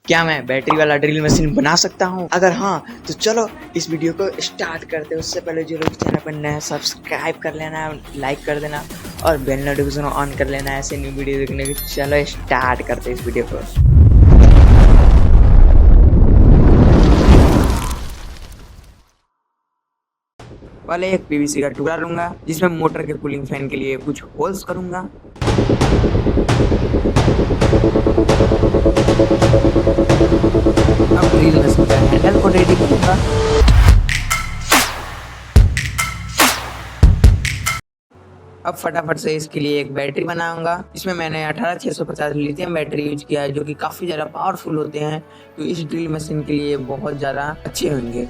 क्या मैं बैटरी वाला ड्रिल मशीन बना सकता हूँ? अगर हाँ तो चलो इस वीडियो को स्टार्ट करते हैं। उससे पहले जो लोग चैनल पर नए सब्सक्राइब कर लेना, लाइक कर देना और बेल नोटिफिकेशन ऑन कर लेना ऐसे न्यू वीडियो देखने की। चलो स्टार्ट करते हैं इस वीडियो को। पहले एक पीवीसी का टुकड़ा लूंगा जिसमें मोटर के कूलिंग फैन के लिए कुछ होल्स करूंगा। अब ड्रिल मशीन का हैंडल को रेडी करूंगा। अब फटाफट से इसके लिए एक बैटरी बनाऊंगा। इसमें मैंने 18650 लिथियम बैटरी यूज किया है जो कि काफ़ी ज़्यादा पावरफुल होते हैं, तो इस ड्रिल मशीन के लिए बहुत ज़्यादा अच्छे होंगे।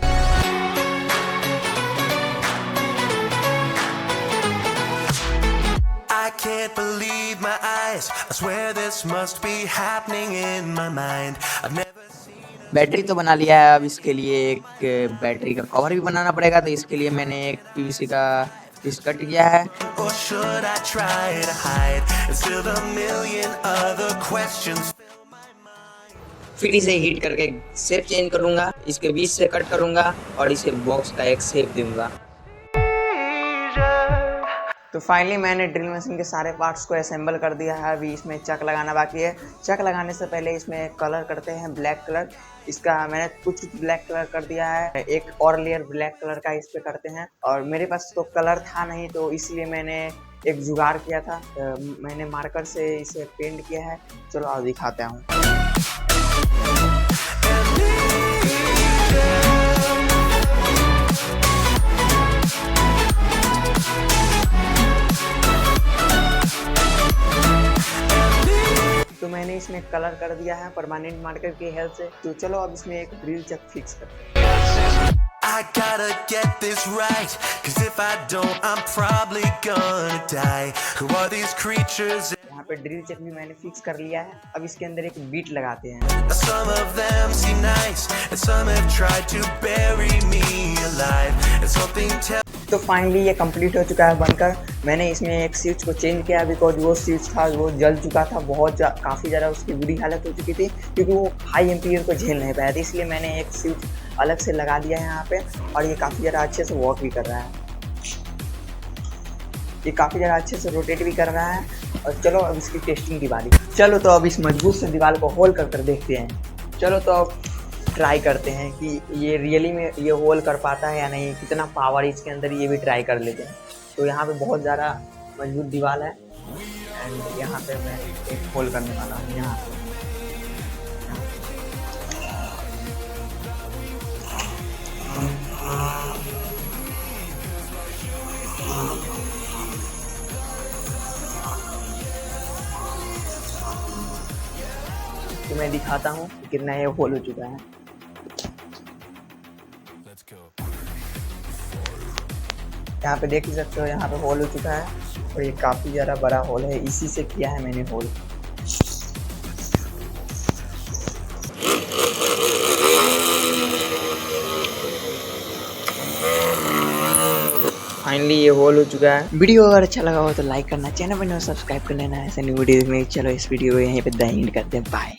I can't believe my eyes. I swear this must be happening in my mind. I've never seen battery तो बना लिया है, अब इसके लिए एक बैटरी का कवर भी बनाना पड़ेगा, तो इसके लिए मैंने एक पीवीसी का पीस कट किया है। or should I try to hide? And still a million other questions. फिर इसे हीट करके शेप चेंज करूंगा, इसके बीच से कट करूंगा और इसे बॉक्स का एक शेप दूंगा। तो फाइनली मैंने ड्रिल मशीन के सारे पार्ट्स को असेंबल कर दिया है। अभी इसमें चक लगाना बाकी है। चक लगाने से पहले इसमें कलर करते हैं ब्लैक कलर। इसका मैंने कुछ ब्लैक कलर कर दिया है, एक और लेयर ब्लैक कलर का इस पे करते हैं। और मेरे पास तो कलर था नहीं, तो इसलिए मैंने एक जुगाड़ किया था। मैंने मार्कर से इसे पेंट किया है। चलो और दिखाता हूँ। तो मैंने इसमें कलर कर दिया है परमानेंट मार्कर की हेल्प से। तो चलो अब इसमें एक ड्रिल चक फिक्स करते हैं। I gotta get this right, 'cause if I don't, I'm probably gonna die. Who are these creatures? यहाँ पे ड्रिल चक भी मैंने फिक्स कर लिया है। अब इसके अंदर एक बीट लगाते हैं। Some of them seem nice, and some have tried to bury me alive. And something tells तो फाइनली ये कंप्लीट हो चुका है बनकर। मैंने इसमें एक स्विच को चेंज किया बिकॉज वो स्विच था वो जल चुका था, काफ़ी ज़्यादा उसकी बुरी हालत हो चुकी थी क्योंकि वो हाई एम्पीयर को झेल नहीं पाया था। इसलिए मैंने एक स्विच अलग से लगा दिया है यहाँ पे और ये काफ़ी ज़्यादा अच्छे से वर्क भी कर रहा है। ये काफ़ी ज़्यादा अच्छे से रोटेट भी कर रहा है। और चलो अब इसकी टेस्टिंग की बारी। चलो तो अब इस मजबूत से दीवार को होल कर देखते हैं। चलो तो अब ट्राई करते हैं कि ये रियली में ये होल कर पाता है या नहीं, कितना पावर इसके अंदर, ये भी ट्राई कर लेते हैं। तो यहाँ पे बहुत ज़्यादा मजबूत दीवार है एंड यहाँ पे मैं एक होल करने वाला हूँ यहाँ पे। तो मैं दिखाता हूँ कितना ये होल हो चुका है। यहाँ पे देख ही सकते हो, यहाँ पे होल हो चुका है और ये काफ़ी ज़्यादा बड़ा होल है। इसी से किया है मैंने होल। फाइनली ये होल हो चुका है। वीडियो अगर अच्छा लगा हो तो लाइक करना, चैनल पर सब्सक्राइब कर लेना ऐसे न्यू वीडियो में। चलो इस वीडियो को यहीं पे द एंड करते हैं। बाय।